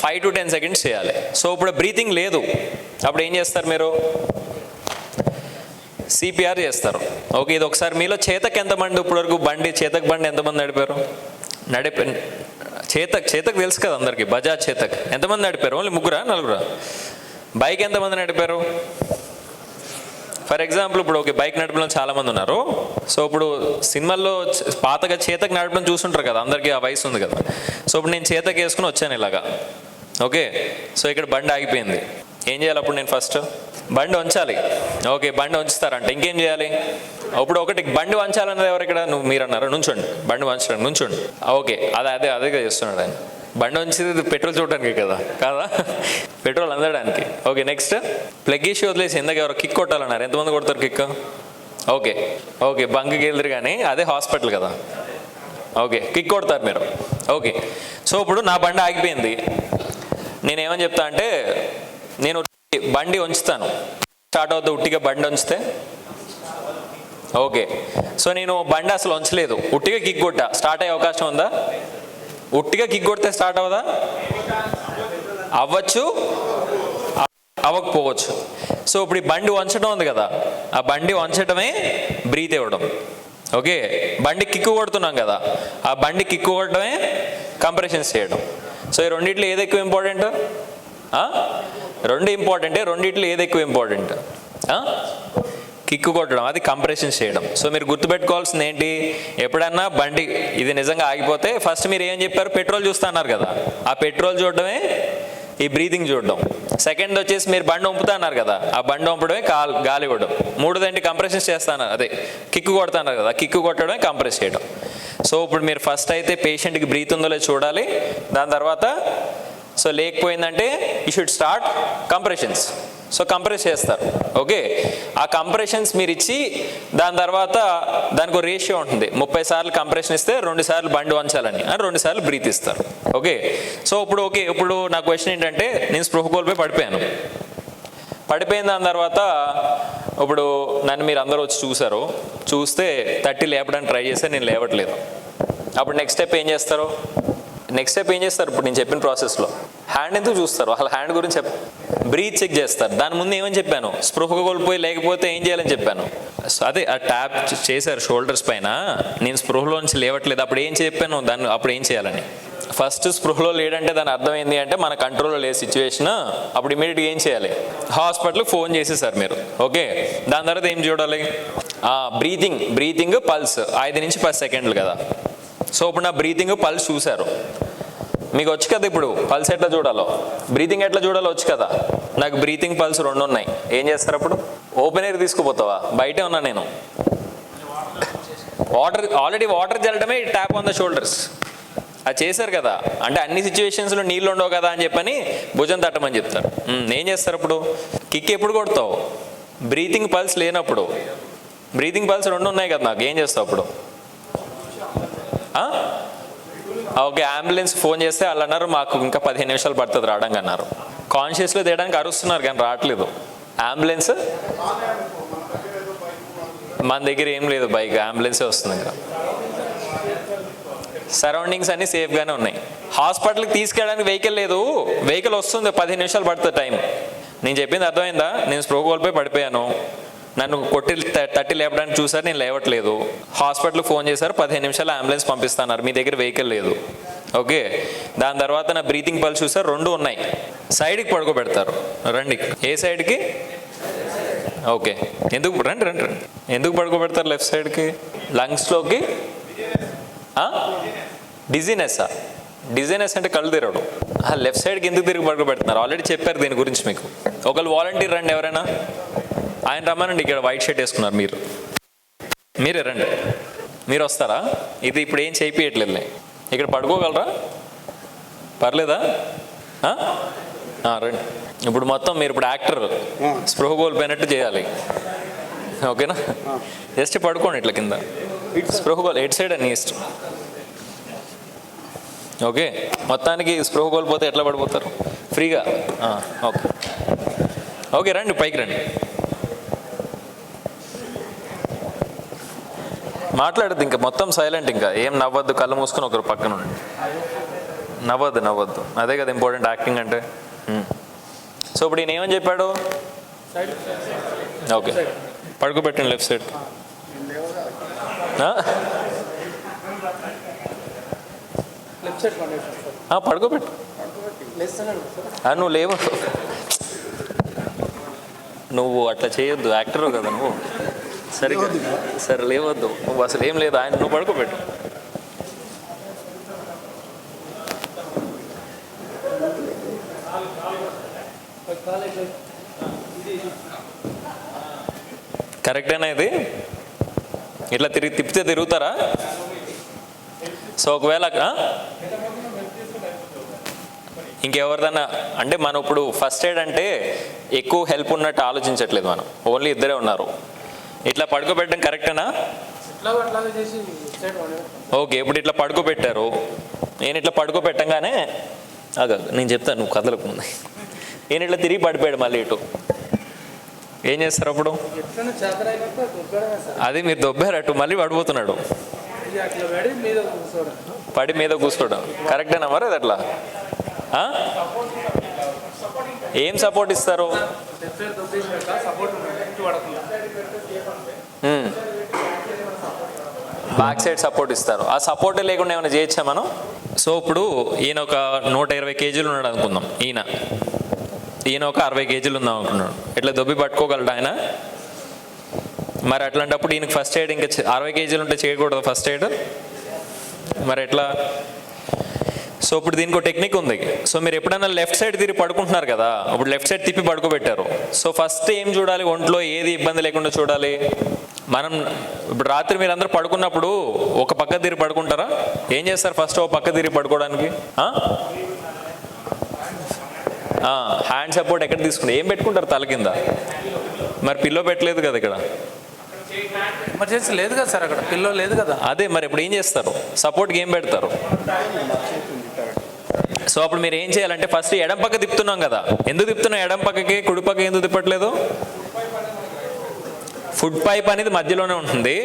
5 to 10 seconds చేయాలి. సో ఇప్పుడు బ్రీతింగ్ లేదు, అప్పుడు ఏం చేస్తారు మీరు? సిపిఆర్ చేస్తారు. ఓకే, ఇది ఒకసారి మీలో చేతక్ ఎంతమంది ఇప్పటివరకు చేతక్ బండి ఎంతమంది నడిపారు? చేతక్ తెలుసు కదా అందరికి, బజాజ్ చేతక్ ఎంతమంది నడిపారు? ఓన్లీ 3 4? బైక్ ఎంతమంది నడిపారు? ఫర్ ఎగ్జాంపుల్ ఇప్పుడు ఓకే, బైక్ నడపడం చాలామంది ఉన్నారు. సో ఇప్పుడు సినిమాల్లో పాతగా చేతక్ నడపడం చూస్తుంటారు కదా, అందరికీ ఆ వయసు ఉంది కదా. సో ఇప్పుడు నేను చేతక్ వేసుకుని వచ్చాను ఇలాగా. ఓకే, సో ఇక్కడ బండి ఆగిపోయింది. ఏం చేయాలి అప్పుడు? నేను ఫస్ట్ బండి వంచాలి. ఓకే, బండి వంచుతారంట. ఇంకేం చేయాలి? ఇప్పుడు ఒకటి బండి వంచాలన్నది ఎవరు ఇక్కడ? మీరు అన్నారు నుంచోండి, బండి వంచండి, నుంచోండి. ఓకే, అదే చేస్తున్నాడు ఆయన. బండి వంచేది పెట్రోల్ చూడడానికి కదా, కాదా? పెట్రోల్ అందడానికి. ఓకే, నెక్స్ట్ ప్లగ్ ఇష్యూ వదిలేసి ఇందాక ఎవరో కిక్ కొట్టాలన్నారు. ఎంతమంది కొడతారు కిక్? ఓకే బంక్కి వెళ్తారు కానీ అదే హాస్పిటల్ కదా. ఓకే, కిక్ కొడతారు మీరు. ఓకే, సో ఇప్పుడు నా బండి ఆగిపోయింది. నేనేమని చెప్తా అంటే, నేను బండి ఉంచుతాను. స్టార్ట్ అవుతుంది ఉట్టిగా బండి ఉంచితే. ఓకే, సో నేను బండి అసలు ఉంచలేదు, ఉట్టిగా కిక్ కొట్టా. స్టార్ట్ అయ్యే అవకాశం ఉందా? ఉట్టిగా కిక్ కొడితే స్టార్ట్ అవ్వదా? అవ్వచ్చు, అవ్వకపోవచ్చు. సో ఇప్పుడు ఈ బండి వంచడం ఉంది కదా, ఆ బండి వంచడమే బ్రీత్ ఇవ్వడం. ఓకే, బండి కిక్కు కొడుతున్నాం కదా, ఆ బండి కిక్కు కొట్టడమే కంప్రెషన్స్ చేయడం. సో ఈ రెండిట్లో ఏది ఎక్కువ ఇంపార్టెంట్? 2 ఇంపార్టెంటే. రెండిట్లో ఏది ఎక్కువ ఇంపార్టెంట్? కిక్కు కొట్టడం, అది కంప్రెషన్స్ చేయడం. సో మీరు గుర్తుపెట్టుకోవాల్సింది ఏంటి? ఎప్పుడన్నా బండి ఇది నిజంగా ఆగిపోతే ఫస్ట్ మీరు ఏం చెప్పారు? పెట్రోల్ చూస్తా అన్నారు కదా, ఆ పెట్రోల్ చూడడమే ఈ బ్రీతింగ్ చూడడం. సెకండ్ వచ్చేసి మీరు బండి వంపుతా అన్నారు కదా, ఆ బండి వంపడమే గాలి ఇవ్వడం. 3ది కంప్రెషన్స్ చేస్తాను, అదే కిక్కు కొడతాన్నారు కదా, కిక్కు కొట్టడమే కంప్రెస్ చేయడం. సో ఇప్పుడు మీరు ఫస్ట్ అయితే పేషెంట్కి బ్రీత్ ఉందో లేదో చూడాలి. దాని తర్వాత సో లేకపోయిందంటే you should start compressions. So compress చేస్తారు. ఓకే, ఆ కంప్రెషన్స్ మీరు ఇచ్చి దాని తర్వాత దానికి ఒక రేషియో ఉంటుంది. 30 సార్లు కంప్రెషన్ ఇస్తే 2 సార్లు బండి వంచాలని, 2 సార్లు బ్రీత్ ఇస్తారు. ఓకే, సో ఇప్పుడు నా క్వశ్చన్ ఏంటంటే, నేను స్పృహ కోల్పోయి పడిపోయిన దాని తర్వాత ఇప్పుడు నన్ను మీరు అందరూ వచ్చి చూస్తే తట్టి లేపడానికి ట్రై చేస్తే నేను లేవట్లేదు. అప్పుడు నెక్స్ట్ స్టెప్ ఏం చేస్తారు? ఇప్పుడు నేను చెప్పిన ప్రాసెస్లో హ్యాండ్ ఎందుకు చూస్తారు? అసలు హ్యాండ్ గురించి బ్రీత్ చెక్ చేస్తారు. దాని ముందు ఏమని చెప్పాను? స్పృహ కోల్పోయి లేకపోతే ఏం చేయాలని చెప్పాను. సో అదే ఆ ట్యాప్ చేశారు షోల్డర్స్ పైన, నేను స్పృహలోంచి లేవట్లేదు. అప్పుడు ఏం చెప్పాను? అప్పుడు ఏం చేయాలని. ఫస్ట్ స్పృహలో లేడంటే దాని అర్థం ఏంటి అంటే మన కంట్రోల్లో లేదు సిచ్యువేషన్. అప్పుడు ఇమీడియట్గా ఏం చేయాలి? హాస్పిటల్కి ఫోన్ చేసేసారు మీరు. ఓకే, దాని తర్వాత ఏం చూడాలి? బ్రీతింగ్ పల్స్ 5 నుంచి 10 సెకండ్లు కదా. సో ఇప్పుడు నా బ్రీతింగ్ పల్స్ చూశారు, మీకు వచ్చు కదా ఇప్పుడు పల్స్ ఎట్లా చూడాలో, బ్రీతింగ్ ఎట్లా చూడాలో వచ్చు కదా. నాకు బ్రీతింగ్ పల్స్ 2 ఉన్నాయి. ఏం చేస్తారు అప్పుడు? ఓపెన్ ఎయిర్ తీసుకుపోతావా? బయటే ఉన్నా నేను. ఆల్రెడీ వాటర్ జల్లడమే ట్యాప్ ఆన్ ద షోల్డర్స్. అది చేశారు కదా, అంటే అన్ని సిచ్యువేషన్స్లో నీళ్ళు ఉండవు కదా అని చెప్పని భుజం తట్టమని చెప్తారు. ఏం చేస్తారు అప్పుడు? కిక్ ఎప్పుడు కొడతావు? బ్రీతింగ్ పల్స్ లేనప్పుడు. బ్రీతింగ్ పల్స్ 2 ఉన్నాయి కదా నాకు, ఏం చేస్తావు అప్పుడు? ఓకే, అంబులెన్స్ ఫోన్ చేస్తే వాళ్ళు అన్నారు మాకు ఇంకా 15 నిమిషాలు పడుతుంది రావడానికి అన్నారు. కాన్షియస్లో తీయడానికి అరుస్తున్నారు కానీ రావట్లేదు. అంబులెన్స్ మన దగ్గర ఏం లేదు, బైక్ అంబులెన్సే వస్తుంది. ఇంకా సరౌండింగ్స్ అన్నీ సేఫ్గానే ఉన్నాయి. హాస్పిటల్కి తీసుకెళ్ళడానికి వెహికల్ లేదు, వెహికల్ వస్తుంది, 15 నిమిషాలు పడుతుంది టైం. నేను చెప్పింది అర్థమైందా? నేను స్పృహ కోల్పోయి పడిపోయాను, నన్ను తట్టి లేపడానికి చూసారు, నేను లేవట్లేదు. హాస్పిటల్కి ఫోన్ చేశారు, 15 నిమిషాలు అంబులెన్స్ పంపిస్తున్నారు, మీ దగ్గర వెహికల్ లేదు. ఓకే, దాని తర్వాత నా బ్రీతింగ్ పల్స్ చూసారు, 2 ఉన్నాయి. సైడ్కి పడుకోబెడతారు. రండి. ఏ సైడ్కి? ఓకే, రండి. ఎందుకు పడుకోబెడతారు లెఫ్ట్ సైడ్కి? లంగ్స్లోకి డిజీనెస్ అంటే కళ్ళు తిరగడం. లెఫ్ట్ సైడ్కి ఎందుకు తిరిగి పడుకోబెడుతున్నారు? ఆల్రెడీ చెప్పారు దీని గురించి మీకు. ఒకళ్ళు వాలంటీర్ రండి, ఎవరైనా ఆయన రమ్మనండి. ఇక్కడ వైట్ షర్ట్ వేసుకున్నారు మీరే రండి. మీరు వస్తారా? ఇది ఇప్పుడు ఏం చేయించట్లేదులే. ఇక్కడ పడుకోగలరా? పర్లేదా? రండి. ఇప్పుడు మొత్తం మీరు ఇప్పుడు యాక్టర్ స్పృహ కోల్పోయినట్టు చేయాలి. ఓకేనా? జస్ట్ పడుకోండి ఇట్లా కింద. స్పృహ కోల్ ఎటు సైడ్ అని ఇష్టం. ఓకే, మొత్తానికి స్పృహ కోల్పోతే ఎట్లా పడిపోతారు? ఫ్రీగా. ఓకే ఓకే, రండి పైకి రండి. మాట్లాడద్దు ఇంకా, మొత్తం సైలెంట్, ఇంకా ఏం నవ్వద్దు, కళ్ళు మూసుకొని ఒకరు పక్కన ఉండండి. నవ్వద్దు, అదే కదా ఇంపార్టెంట్ యాక్టింగ్ అంటే. సో ఇప్పుడు ఈయన ఏమని చెప్పాడు? ఓకే, పడుకోబెట్టండి లెఫ్ట్ సైడ్. పడుకోబెట్టు. నువ్వు లేవు, నువ్వు అట్లా చేయొద్దు, యాక్టర్ కదా నువ్వు. సరిగ్గా సరే లేవద్దు, నువ్వు అసలు ఏం లేదు, ఆయన నువ్వు పడుకోబెట్టు. కరెక్టేనా ఇది? ఇట్లా తిప్పితే తిరుగుతారా? సో ఒకవేళ ఇంకెవరిదన్నా అంటే, మనం ఇప్పుడు ఫస్ట్ ఎయిడ్ అంటే ఎక్కువ హెల్ప్ ఉన్నట్టు ఆలోచించట్లేదు మనం, ఓన్లీ ఇద్దరే ఉన్నారు. ఇట్లా పడుకోబెట్టడం కరెక్టేనా? ఓకే, ఇప్పుడు ఇట్లా పడుకోబెట్టారు, నేను ఇట్లా పడుకోబెట్టంగానే నేను చెప్తాను, నువ్వు కదలకు ముందు. నేను ఇట్లా తిరిగి పడిపోయాడు మళ్ళీ ఇటు, ఏం చేస్తారు అప్పుడు? అది మీరు దొబ్బారు, అటు మళ్ళీ పడిపోతున్నాడు, పడి మీద కూర్చోవడం కరెక్టేనా మరి? అది అట్లా ఏం సపోర్ట్ ఇస్తారు? బ్యాక్ సైడ్ సపోర్ట్ ఇస్తారు. ఆ సపోర్ట్ లేకుండా ఏమైనా చేయొచ్చా మనం? సో ఇప్పుడు ఈయన ఒక 120 కేజీలు ఉన్నాడు అనుకుందాం, ఈయన ఒక 60 కేజీలు ఉందాం అనుకున్నాడు. ఇట్లా దొబ్బి పట్టుకోగలడు ఆయన? మరి అట్లాంటప్పుడు ఈయనకి ఫస్ట్ ఎయిడ్ ఇంకా 60 కేజీలు ఉంటే చేయకూడదు ఫస్ట్ ఎయిడ్? మరి ఎట్లా? సో ఇప్పుడు దీనికి ఒక టెక్నిక్ ఉంది. సో మీరు ఎప్పుడైనా లెఫ్ట్ సైడ్ తిరిగి పడుకుంటున్నారు కదా, ఇప్పుడు లెఫ్ట్ సైడ్ తిప్పి పడుకోబెట్టారు. సో ఫస్ట్ ఏం చూడాలి? ఒంట్లో ఏది ఇబ్బంది లేకుండా చూడాలి. మనం ఇప్పుడు రాత్రి మీరు అందరూ పడుకున్నప్పుడు ఒక పక్క తిరిగి పడుకుంటారా? ఏం చేస్తారు ఫస్ట్ ఒక పక్క తిరిగి పడుకోవడానికి? హ్యాండ్ సపోర్ట్ ఎక్కడ తీసుకుంటారు? ఏం పెట్టుకుంటారు తల కింద? మరి పిల్లో పెట్టలేదు కదా ఇక్కడ, ఎమర్జెన్సీ లేదు కదా సార్, అక్కడ పిల్లో లేదు కదా. అదే మరి ఇప్పుడు ఏం చేస్తారు? సపోర్ట్కి ఏం పెడతారు? సో అప్పుడు మీరు ఏం చేయాలంటే ఫస్ట్ ఎడం పక్క తిప్పుతున్నాం కదా, ఎందుకు తిప్పుతున్నాం ఎడం పక్కకి, కుడి పక్క ఎందుకు తిప్పట్లేదు? ఫుడ్ పైప్ అనేది మధ్యలోనే ఉంటుంది,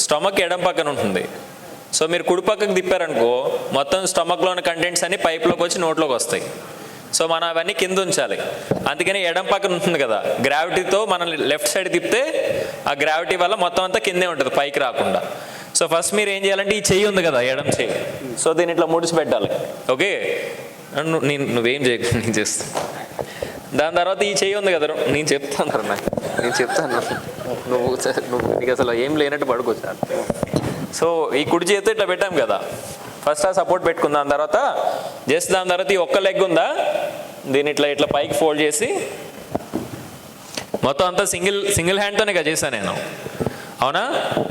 స్టమక్ ఎడం పక్కన ఉంటుంది. సో మీరు కుడి పక్కకి తిప్పారనుకో, మొత్తం స్టమక్లోని కంటెంట్స్ అన్ని పైప్లోకి వచ్చి నోట్లోకి వస్తాయి. సో మనం అవన్నీ కింద ఉంచాలి. అందుకని ఎడం పక్కన ఉంటుంది కదా, గ్రావిటీతో మనం లెఫ్ట్ సైడ్ తిప్పితే ఆ గ్రావిటీ వల్ల మొత్తం అంతా కిందే ఉంటుంది, పైకి రాకుండా. సో ఫస్ట్ మీరు ఏం చేయాలంటే ఈ చెయ్యి ఉంది కదా, ఎడం చెయ్యి, సో దీన్ని ఇట్లా ముడిచి పెట్టాలి. ఓకే, నువ్వేం చేయకు, నేను చేస్తాను. దాని తర్వాత ఈ చెయ్యి ఉంది కదా, నేను చెప్తాను నువ్వు నీకు అసలు ఏం లేనట్టు పడుకోవచ్చు. సో ఈ కుడి చేతితో ఇట్లా పెట్టాం కదా, ఫస్ట్ ఆ సపోర్ట్ పెట్టుకుందాం. దాని తర్వాత దాని తర్వాత ఈ ఒక్క లెగ్ ఉందా, దీన్ని ఇట్లా పైకి ఫోల్డ్ చేసి మొత్తం అంతా సింగిల్ హ్యాండ్తోనే కదా చేశాను నేను, అవునా?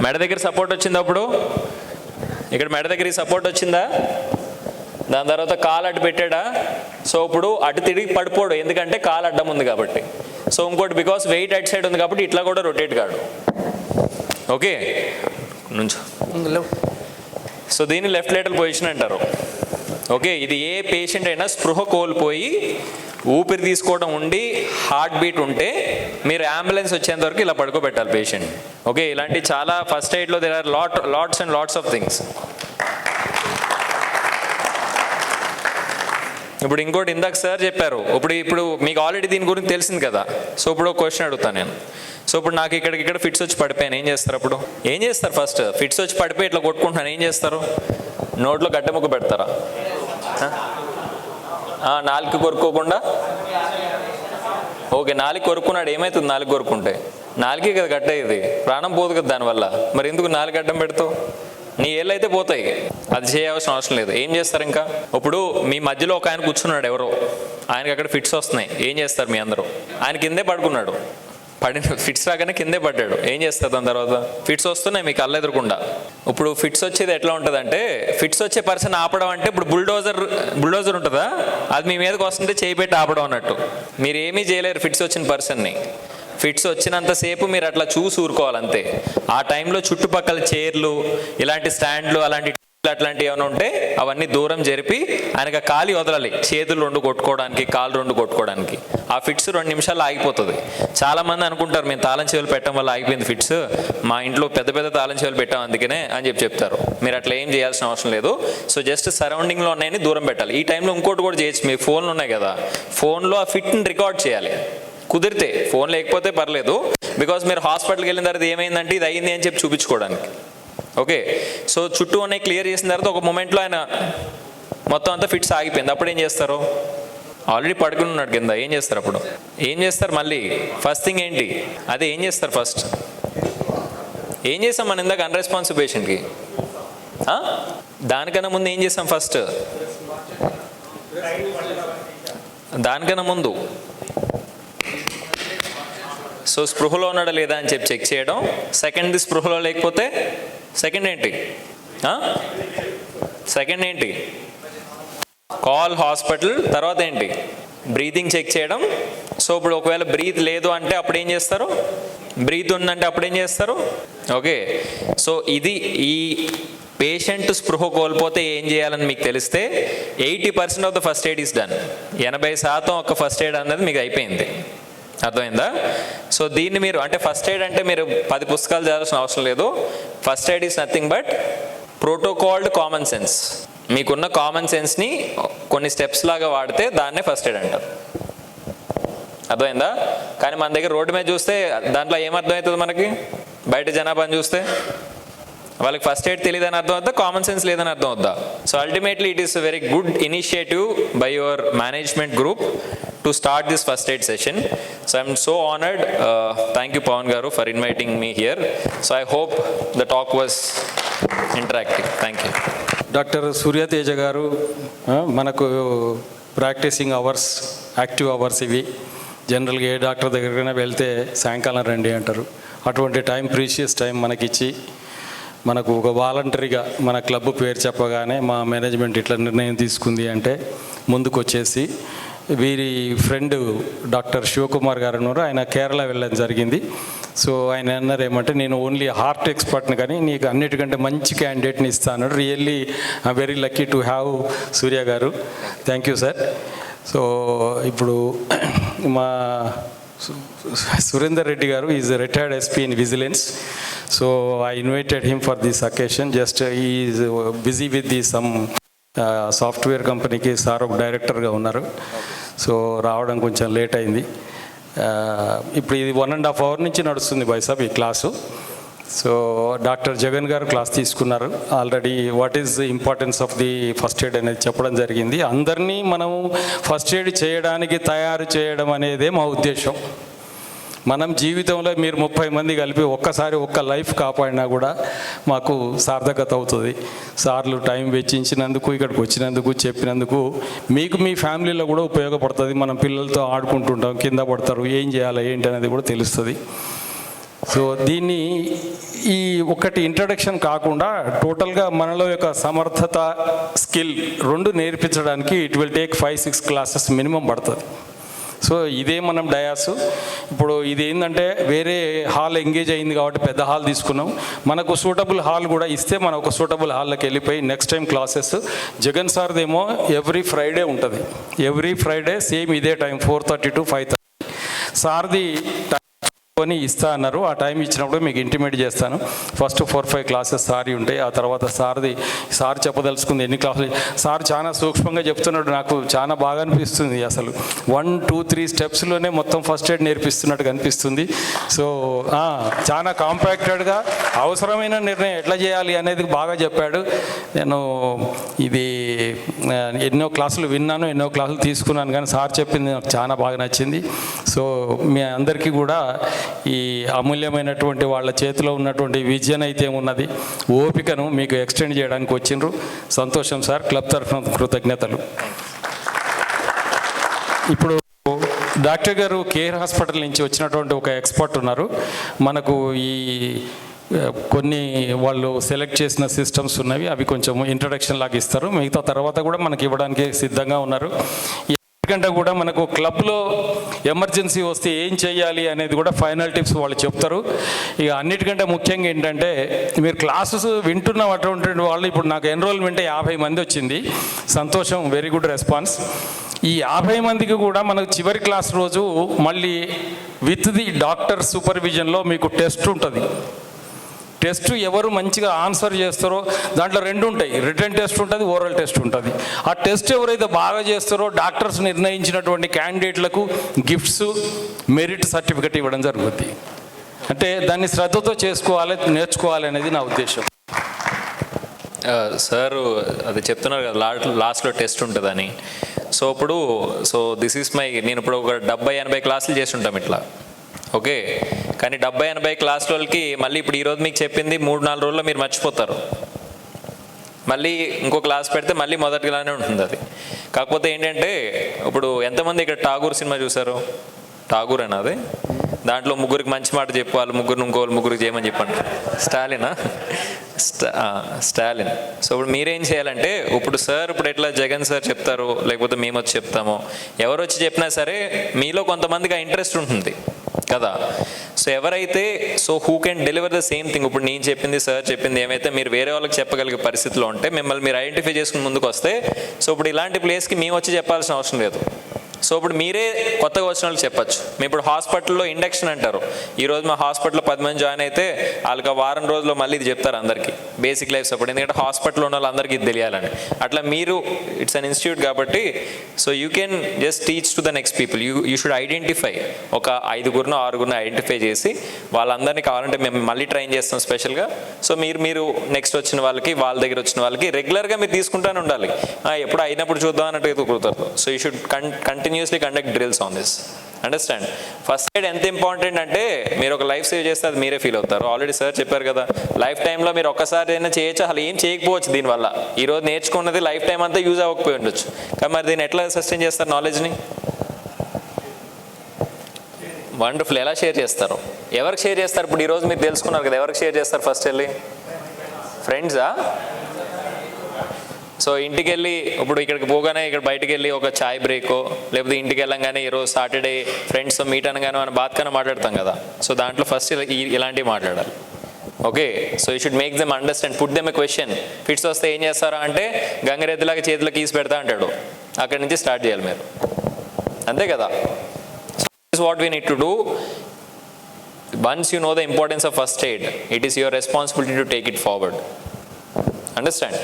మెడ దగ్గర సపోర్ట్ వచ్చింది, అప్పుడు ఇక్కడ మెడ దగ్గర సపోర్ట్ వచ్చిందా? దాని తర్వాత కాలు అడ్డు పెట్టాడా? సో ఇప్పుడు అటు తిరిగి పడిపోడు, ఎందుకంటే కాలు అడ్డం ఉంది కాబట్టి. సో ఇంకోటి బికాస్ వెయిట్ అటు సైడ్ ఉంది కాబట్టి ఇట్లా కూడా రొటేట్ కాడు. ఓకే, నుంచో. సో దీన్ని లెఫ్ట్ లేటరల్ పొజిషన్ అంటారు. ఓకే, ఇది ఏ పేషెంట్ అయినా స్పృహ కోల్పోయి ఊపిరి తీసుకోవడం ఉండి హార్ట్ బీట్ ఉంటే మీరు అంబులెన్స్ వచ్చేంత వరకు ఇలా పడుకోబెట్టాలి పేషెంట్. ఓకే, ఇలాంటి చాలా ఫస్ట్ ఎయిడ్లో there are lots and lots of things. ఇప్పుడు ఇంకోటి ఇందాక సార్ చెప్పారు, ఇప్పుడు మీకు ఆల్రెడీ దీని గురించి తెలిసింది కదా. సో ఇప్పుడు ఒక క్వశ్చన్ అడుగుతాను నేను. సో ఇప్పుడు నాకు ఇక్కడ ఫిట్స్ వచ్చి పడిపోయాను, ఏం చేస్తారు? అప్పుడు ఏం చేస్తారు? ఫస్ట్ ఫిట్స్ వచ్చి పడిపోయి ఇట్లా కొట్టుకుంటున్నాను, ఏం చేస్తారు? నోట్లో గడ్డ ముక్క పెడతారా? నాలుగు కొరుక్కోకుండా? ఓకే, నాలుగు కొరుక్కున్నాడు, ఏమవుతుంది నాలుగు కొరుక్కుంటే? నాలుగే కదా గడ్డ, ఇది ప్రాణం పోదు కదా దానివల్ల. మరి ఎందుకు నాలుగు గడ్డం పెడతావు? నీ ఏళ్ళు అయితే పోతాయి, అది చేయవలసిన అవసరం లేదు. ఏం చేస్తారు? ఇంకా ఇప్పుడు మీ మధ్యలో ఒక ఆయన కూర్చున్నాడు ఎవరో, ఆయనకి అక్కడ ఫిట్స్ వస్తున్నాయి, ఏం చేస్తారు మీ అందరూ? ఆయన కిందే పడుకున్నాడు, ఫిట్స్ రాగానే కిందే పడ్డాడు, ఏం చేస్తారు? దాని తర్వాత ఫిట్స్ వస్తున్నాయి మీకు కళ్ళు ఎదురకుండా. ఇప్పుడు ఫిట్స్ వచ్చేది ఎట్లా ఉంటుంది అంటే, ఫిట్స్ వచ్చే పర్సన్ ఆపడం అంటే ఇప్పుడు బుల్డోజర్ ఉంటుందా, అది మీ మీదకి వస్తుంటే చేయి పెట్టి ఆపడం అన్నట్టు. మీరు ఏమీ చేయలేరు ఫిట్స్ వచ్చిన పర్సన్ని. ఫిట్స్ వచ్చినంతసేపు మీరు అట్లా చూసి ఊరుకోవాలంతే. ఆ టైంలో చుట్టుపక్కల చైర్లు, ఇలాంటి స్టాండ్లు, అలాంటి అట్లాంటివి ఏమైనా ఉంటే అవన్నీ దూరం జరిపి ఆయనకు ఆ కాలి వదలాలి, చేతులు 2 కొట్టుకోవడానికి, కాళ్ళు 2 కొట్టుకోవడానికి. ఆ ఫిట్స్ 2 నిమిషాల్లో ఆగిపోతుంది. చాలామంది అనుకుంటారు మేము తాళం చెవులు పెట్టడం వల్ల ఆగిపోయింది ఫిట్స్, మా ఇంట్లో పెద్ద పెద్ద తాళం చెవులు పెట్టాం అందుకనే అని చెప్తారు. మీరు అట్లా ఏం చేయాల్సిన అవసరం లేదు. సో జస్ట్ సరౌండింగ్లో ఉన్నాయని దూరం పెట్టాలి. ఈ టైంలో ఇంకోటి కూడా చేయొచ్చు, మీ ఫోన్లు ఉన్నాయి కదా, ఫోన్లో ఆ ఫిట్ని రికార్డ్ చేయాలి కుదిరితే. ఫోన్ లేకపోతే పర్లేదు, బికాజ్ మీరు హాస్పిటల్కి వెళ్ళిన తర్వాత ఏమైందంటే ఇది అయ్యింది అని చెప్పి చూపించుకోవడానికి. ఓకే, సో చుట్టూ ఉన్నాయి క్లియర్ చేసిన తర్వాత ఒక మూమెంట్లో ఆయన మొత్తం అంతా ఫిట్స్ ఆగిపోయింది. అప్పుడు ఏం చేస్తారు? ఆల్రెడీ పడుకుని ఉన్నాడు కింద, ఏం చేస్తారు అప్పుడు? ఏం చేస్తారు మళ్ళీ? ఫస్ట్ థింగ్ ఏంటి? అదే ఏం చేస్తారు ఫస్ట్? ఏం చేస్తాం మనం ఇందాక అన్రెస్పాన్సివ్ పేషెంట్కి? దానికన్నా ముందు ఏం చేస్తాం ఫస్ట్? దానికన్నా ముందు సో స్పృహలో ఉన్నాడా లేదా అని చెప్పి చెక్ చేయడం. సెకండ్ది స్పృహలో లేకపోతే సెకండ్ ఏంటి? సెకండ్ ఏంటి? Call hospital. తర్వాత ఏంటి? బ్రీతింగ్ చెక్ చేయడం. సో ఇప్పుడు ఒకవేళ బ్రీత్ లేదు అంటే అప్పుడు ఏం చేస్తారు? బ్రీత్ ఉందంటే అప్పుడు ఏం చేస్తారు? ఓకే, సో ఇది ఈ పేషెంట్ స్పృహ కోల్పోతే ఏం చేయాలని మీకు తెలిస్తే 80% of the first aid is done. 80% ఒక ఫస్ట్ ఎయిడ్ అనేది మీకు అయిపోయింది. అర్థమైందా? సో దీన్ని మీరు అంటే ఫస్ట్ ఎయిడ్ అంటే మీరు 10 పుస్తకాలు చదవాల్సిన అవసరం లేదు. First aid is nothing but protocolled common sense. మీకున్న కామన్ సెన్స్ని కొన్ని స్టెప్స్ లాగా వాడితే దాన్నే ఫస్ట్ ఎయిడ్ అంటారు. అర్థమైందా? కానీ మన దగ్గర రోడ్డు మీద చూస్తే దాంట్లో ఏమర్థమవుతుంది మనకి? బయట జనాభాని చూస్తే వాళ్ళకి ఫస్ట్ ఎయిడ్ తెలియదని అర్థం అవుద్దా, కామన్ సెన్స్ లేదని అర్థం అవుద్దా? So ultimately it is a very good initiative by your management group to start this first aid session. So I'm so honored. Thank you Pawan garu for inviting me here. So I hope the talk was interactive. Thank you. Doctor Surya Teja గారు, మనకు practising hours, active hours ఇవి. జనరల్గా ఏ doctor దగ్గరైనా వెళ్తే సాయంకాలం రండి అంటారు. అటువంటి టైం, ప్రీషియస్ టైం మనకిచ్చి మనకు ఒక వాలంటరీగా మన క్లబ్ పేరు చెప్పగానే మా మేనేజ్మెంట్ ఇట్లా నిర్ణయం తీసుకుంది అంటే ముందుకు వచ్చేసి వీరి ఫ్రెండ్ డాక్టర్ శివకుమార్ గారు ఉన్నారు, ఆయన కేరళ వెళ్ళడం జరిగింది. సో ఆయన అన్నారు ఏమంటే నేను ఓన్లీ హార్ట్ ఎక్స్పర్ట్ని కానీ నీకు అన్నిటికంటే మంచి క్యాండిడేట్ని ఇస్తాను. Really I very lucky to have Surya garu. Thank you sir. So ఇప్పుడు మా సురేందర్ రెడ్డి గారు is retired SP in vigilance. So I invited him for this occasion. Just is busy with the some software కంపెనీకి సార్ ఒక డైరెక్టర్గా ఉన్నారు. సో రావడం కొంచెం late అయింది. ఇప్పుడు ఇది 1.5 hour నుంచి నడుస్తుంది బైసాబ్ ఈ క్లాసు. సో డాక్టర్ జగన్ గారు క్లాస్ తీసుకున్నారు already. What is the importance of the first aid అనేది చెప్పడం జరిగింది. అందరినీ మనం ఫస్ట్ ఎయిడ్ చేయడానికి తయారు చేయడం అనేదే మా ఉద్దేశం. మనం జీవితంలో మీరు 30 మంది కలిపి ఒక్కసారి ఒక్క లైఫ్ కాపాడినా కూడా మాకు సార్థకత అవుతుంది. సార్లు టైం వెచ్చించినందుకు, ఇక్కడికి వచ్చినందుకు, చెప్పినందుకు మీకు మీ ఫ్యామిలీలో కూడా ఉపయోగపడుతుంది. మనం పిల్లలతో ఆడుకుంటుంటాం, కింద పడతారు, ఏం చేయాలి ఏంటి అనేది కూడా తెలుస్తుంది. సో దీన్ని ఈ ఒకటి ఇంట్రడక్షన్ కాకుండా టోటల్గా మనలో యొక్క సమర్థత, స్కిల్ 2 నేర్పించడానికి it will take 5-6 classes minimum పడుతుంది. సో ఇదే మనం డయాసు. ఇప్పుడు ఇది ఏంటంటే వేరే హాల్ ఎంగేజ్ అయింది కాబట్టి పెద్ద హాల్ తీసుకున్నాం. మనకు సూటబుల్ హాల్ కూడా ఇస్తే మనం ఒక సూటబుల్ హాల్లోకి వెళ్ళిపోయి నెక్స్ట్ టైం క్లాసెస్ జగన్ సార్దేమో ఎవ్రీ ఫ్రైడే ఉంటుంది. ఎవ్రీ ఫ్రైడే సేమ్ ఇదే టైం 4:30 to 5:30. సార్ది కొని ఇస్తా అన్నారు. ఆ టైం ఇచ్చినప్పుడు మీకు ఇంటిమేట్ చేస్తాను. ఫస్ట్ 4-5 classes సారీ ఉంటాయి. ఆ తర్వాత సార్ చెప్పదలుచుకుంది ఎన్ని క్లాసులు. సార్ చాలా సూక్ష్మంగా చెప్తున్నాడు, నాకు చాలా బాగా అనిపిస్తుంది. అసలు 1, 2, 3 స్టెప్స్లోనే మొత్తం ఫస్ట్ ఎయిడ్ నేర్పిస్తున్నట్టు కనిపిస్తుంది. సో చాలా కాంపాక్టెడ్గా అవసరమైన నిర్ణయం ఎట్లా చేయాలి అనేది బాగా చెప్పాడు. నేను ఇది ఎన్నో క్లాసులు విన్నాను, ఎన్నో క్లాసులు తీసుకున్నాను, కానీ సార్ చెప్పింది నాకు చాలా బాగా నచ్చింది. సో మీ అందరికీ కూడా ఈ అమూల్యమైనటువంటి వాళ్ళ చేతిలో ఉన్నటువంటి విజన్ అయితే ఉన్నది, ఓపికను మీకు ఎక్స్టెండ్ చేయడానికి వచ్చిండ్రు. సంతోషం సార్. క్లబ్ తరఫున కృతజ్ఞతలు. ఇప్పుడు డాక్టర్ గారు కేర్ హాస్పిటల్ నుంచి వచ్చినటువంటి ఒక ఎక్స్పర్ట్ ఉన్నారు. మనకు ఈ కొన్ని వాళ్ళు సెలెక్ట్ చేసిన సిస్టమ్స్ ఉన్నవి, అవి కొంచెం ఇంట్రడక్షన్ లాగా ఇస్తారు. మిగతా తర్వాత కూడా మనకి ఇవ్వడానికి సిద్ధంగా ఉన్నారు. ఎందుకంటే కూడా మనకు క్లబ్లో ఎమర్జెన్సీ వస్తే ఏం చేయాలి అనేది కూడా ఫైనల్ టిప్స్ వాళ్ళు చెప్తారు. ఇక అన్నిటికంటే ముఖ్యంగా ఏంటంటే మీరు క్లాసెస్ వింటున్న అటువంటి వాళ్ళు ఇప్పుడు నాకు ఎన్రోల్మెంట్ 50 మంది వచ్చింది, సంతోషం, వెరీ గుడ్ రెస్పాన్స్. ఈ 50 మందికి కూడా మనకు చివరి క్లాస్ రోజు మళ్ళీ విత్ ది డాక్టర్ సూపర్విజన్లో మీకు టెస్ట్ ఉంటుంది. టెస్ట్ ఎవరు మంచిగా ఆన్సర్ చేస్తారో దాంట్లో 2 ఉంటాయి, రిటర్న్ టెస్ట్ ఉంటుంది, ఓరల్ టెస్ట్ ఉంటుంది. ఆ టెస్ట్ ఎవరైతే బాగా చేస్తారో డాక్టర్స్ నిర్ణయించినటువంటి క్యాండిడేట్లకు గిఫ్ట్స్, మెరిట్ సర్టిఫికెట్ ఇవ్వడం జరుగుతుంది. అంటే దాన్ని శ్రద్ధతో చేసుకోవాలి, నేర్చుకోవాలి అనేది నా ఉద్దేశం. సార్ అది చెప్తున్నారు కదా లాస్ట్లో టెస్ట్ ఉంటుందని. సో ఇప్పుడు దిస్ ఈస్ మై, నేను ఇప్పుడు ఒక 70-80 క్లాసులు చేసి ఉంటాం ఇట్లా, ఓకే. కానీ 70-80 క్లాస్ వాళ్ళకి మళ్ళీ ఇప్పుడు ఈరోజు మీకు చెప్పింది 3-4 రోజుల్లో మీరు మర్చిపోతారు. మళ్ళీ ఇంకో క్లాస్ పెడితే మళ్ళీ మొదటిగానే ఉంటుంది అది. కాకపోతే ఏంటంటే ఇప్పుడు ఎంతమంది ఇక్కడ ఠాగూర్ సినిమా చూసారు? ఠాగూర్ అన్నది దాంట్లో ముగ్గురికి మంచి మాట చెప్పు, వాళ్ళు ముగ్గురికి చేయమని చెప్పండి. స్టాలిన్. సో ఇప్పుడు మీరేం చేయాలంటే, ఇప్పుడు సార్ ఇప్పుడు ఎట్లా జగన్ సార్ చెప్తారు, లేకపోతే మేము వచ్చి చెప్తామో, ఎవరు వచ్చి చెప్పినా సరే మీలో కొంతమందికి ఆ ఇంట్రెస్ట్ ఉంటుంది కదా. సో ఎవరైతే who can deliver the same thing, ఇప్పుడు నేను చెప్పింది సార్ చెప్పింది ఏమైతే మీరు వేరే వాళ్ళకి చెప్పగలిగే పరిస్థితిలో ఉంటే మిమ్మల్ని మీరు ఐడెంటిఫై చేసుకుని ముందుకు వస్తే, సో ఇప్పుడు ఇలాంటి ప్లేస్కి మేము వచ్చి చెప్పాల్సిన అవసరం లేదు. సో ఇప్పుడు మీరే కొత్తగా వచ్చిన వాళ్ళకి చెప్పచ్చు. మీ ఇప్పుడు హాస్పిటల్లో ఇండక్షన్ అంటారు. ఈరోజు మా హాస్పిటల్లో 10 మంది జాయిన్ అయితే వాళ్ళకి ఆ వారం రోజుల్లో మళ్ళీ ఇది చెప్తారు అందరికీ, బేసిక్ లైఫ్ సపోర్ట్. ఎందుకంటే హాస్పిటల్లో ఉన్న వాళ్ళందరికీ ఇది తెలియాలని. అట్లా మీరు ఇట్స్ అన్ ఇన్స్టిట్యూట్ కాబట్టి so you can just teach to the next people. You should identify, ఒక 5-6 ఐడెంటిఫై చేసి వాళ్ళందరినీ కావాలంటే మేము మళ్ళీ ట్రైన్ చేస్తాం స్పెషల్గా. సో మీరు నెక్స్ట్ వచ్చిన వాళ్ళకి, వాళ్ళ దగ్గర వచ్చిన వాళ్ళకి రెగ్యులర్గా మీరు తీసుకుంటూనే ఉండాలి. ఎప్పుడు అయినప్పుడు చూద్దాం అన్నట్టు కుదురుతారు. So you should continuously conduct drills on this. Understand? First aid ఎంత ఇంపార్టెంట్ అంటే మీరు ఒక లైఫ్ సేవ్ చేస్తే అది మీరే ఫీల్ అవుతారు. ఆల్రెడీ సార్ చెప్పారు కదా, లైఫ్ టైంలో మీరు ఒక్కసారి అయినా చేయొచ్చు, అసలు ఏం చేయకపోవచ్చు దీనివల్ల. ఈరోజు నేర్చుకున్నది లైఫ్ టైం అంతా యూజ్ అవ్వకపోయి ఉండొచ్చు. కానీ మరి దీన్ని ఎట్లా సస్టైన్ చేస్తారు నాలెడ్జ్ని? వండర్ఫుల్. ఎలా షేర్ చేస్తారు? ఎవరికి షేర్ చేస్తారు? ఇప్పుడు ఈరోజు మీరు తెలుసుకున్నారు కదా, ఎవరికి షేర్ చేస్తారు ఫస్ట్ వెళ్ళి? ఫ్రెండ్సా? సో ఇంటికి వెళ్ళి ఇప్పుడు ఇక్కడికి పోగానే ఇక్కడ బయటికి వెళ్ళి ఒక చాయ్ బ్రేకో, లేకపోతే ఇంటికి వెళ్ళంగానే ఈరోజు సాటర్డే ఫ్రెండ్స్తో మీట్ అనగానే మనం బాత్కన్నా మాట్లాడతాం కదా. సో దాంట్లో ఫస్ట్ ఇలాంటివి మాట్లాడాలి, okay. So you should make them understand, put them a question. Fits వస్తే ఏం చేస్తారా అంటే గంగరెద్దులాగా చేతిలో కీసి పెడతా అంటాడు, అక్కడి నుంచి స్టార్ట్ చేయాలి మీరు, అంతే కదా. So this is what we need to do. Once you know the importance of first aid, it is your responsibility to take it forward. Understand?